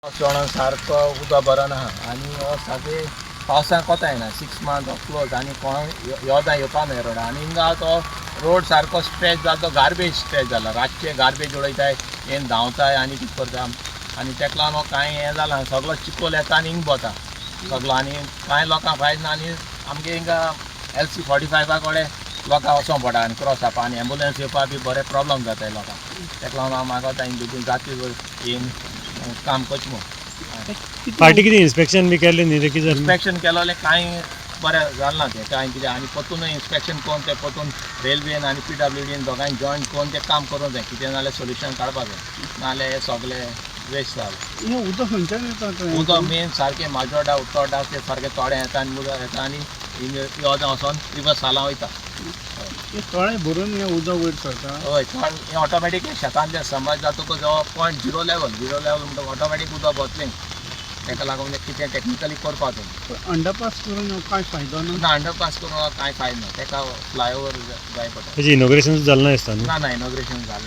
चोणान सारको उदक बरो ना आनी हो सारके पावसाक कोता येना 6 मंथ क्लोज आनी कोण योदा येवपा मेळ रोडा आनी हिंगा तो रोड सारको स्ट्रेच जाला तो गार्बेज स्ट्रेच जाला रातचे गार्बेज उडयताय हें धांवताय आनी कितें करता आनी तेका लागून कांय हें जालां सगळो चिकोल येता आनी हिंग वता सगळो आनी कांय लोकांक फायद ना आनी आमगे हिंगा LC 45 कडेन लोकांक वचोंक पडटा आनी क्रॉस जावपा आनी एम्बुलन्स येवपा बी बरें प्रॉब्लम जाताय लोकांक तेका लागून हांव मागोता हिंग बेगीन जाती येवन काम करचें म्हणून फाटी कितें इन्स्पेक्शन बी केलें न्ही तें कितें इन्स्पेक्शन केलं जाल्यार कांय बरें जालें ना तें कांय कितें आनी परतून इन्स्पेक्शन करून तें परतून रेल्वेन आनी PWDन दोगांय जॉयन करून तें काम करूंक जाय कितें नाल्यार सोल्युशन काडपाक जाय नाल्यार हें सगळें वेस्ट जालें हें उदक खंयच्यान येता उदक मेन सारकें माजोड्डा उत्तोड्डा तें सारकें थोडें येता आनी उदक येता आनी योद वचोन रिवर्स सालां वयता हे तळे भरून हें उदक वयर सरता हय हें ऑटोमॅटीक शेतांतले समज जाता जो पॉयंट झिरो लेवल म्हणटा ऑटोमॅटीक उदक वतलें तेका लागून कितें टॅक्निकली करपाचें अंडरपास करून कांय फायदो ना ना अंडरपास करून कांय फायद ना तेका फ्लायओवर जाय पडटा तेजें इनॉग्रेशन जालें ना दिसता न्ही ना इनॉग्रेशन जालां